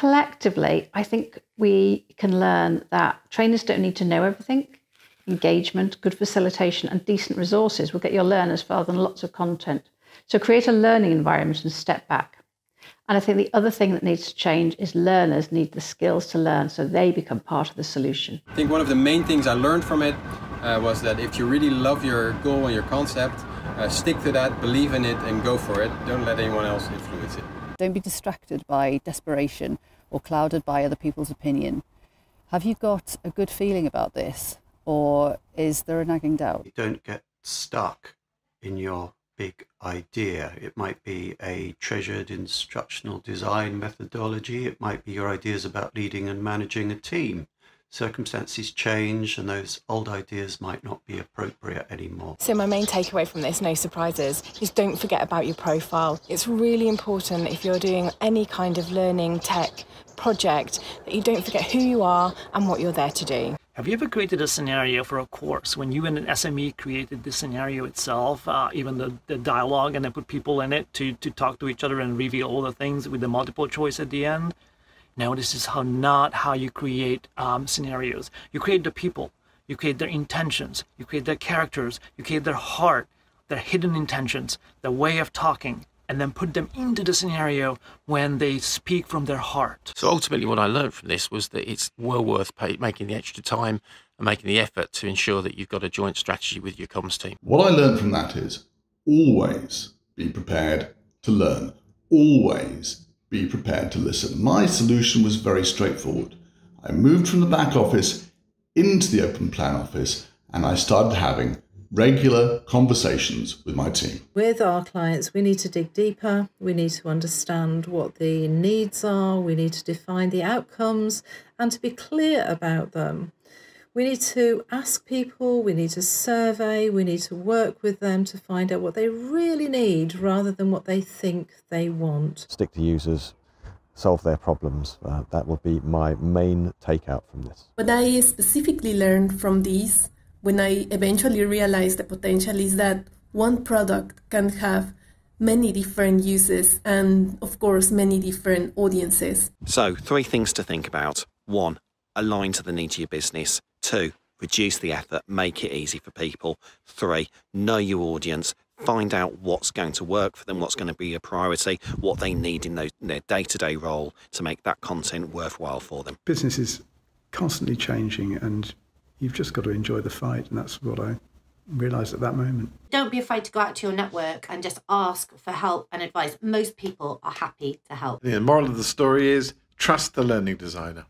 collectively, I think we can learn that trainers don't need to know everything. Engagement, good facilitation, and decent resources will get your learners further than lots of content. So create a learning environment and step back. And I think the other thing that needs to change is learners need the skills to learn so they become part of the solution. I think one of the main things I learned from it was that if you really love your goal and your concept, stick to that, believe in it, and go for it. Don't let anyone else influence it. Don't be distracted by desperation or clouded by other people's opinion. Have you got a good feeling about this, or is there a nagging doubt? You don't get stuck in your big idea. It might be a treasured instructional design methodology. It might be your ideas about leading and managing a team. Circumstances change and those old ideas might not be appropriate anymore. So my main takeaway from this, no surprises, is don't forget about your profile. It's really important if you're doing any kind of learning tech project that you don't forget who you are and what you're there to do. Have you ever created a scenario for a course when you and an SME created the scenario itself, even the dialogue, and then put people in it to talk to each other and reveal all the things with the multiple choice at the end? Now, this is not how you create scenarios. You create the people, you create their intentions, you create their characters, you create their heart, their hidden intentions, their way of talking, and then put them into the scenario when they speak from their heart. So ultimately what I learned from this was that it's well worth making the extra time and making the effort to ensure that you've got a joint strategy with your comms team. What I learned from that is always be prepared to learn, always be prepared to listen. My solution was very straightforward. I moved from the back office into the open plan office and I started having regular conversations with my team. With our clients, we need to dig deeper. We need to understand what the needs are. We need to define the outcomes and to be clear about them. We need to ask people, we need to survey, we need to work with them to find out what they really need rather than what they think they want. Stick to users, solve their problems. That would be my main takeout from this. What I specifically learned from this, when I eventually realized the potential, is that one product can have many different uses and, of course, many different audiences. So, 3 things to think about. 1, align to the needs of your business. 2, reduce the effort, make it easy for people. 3, know your audience, find out what's going to work for them, what's going to be a priority, what they need in their day-to-day role to make that content worthwhile for them. Business is constantly changing and you've just got to enjoy the fight, and that's what I realised at that moment. Don't be afraid to go out to your network and just ask for help and advice. Most people are happy to help. The moral of the story is trust the learning designer.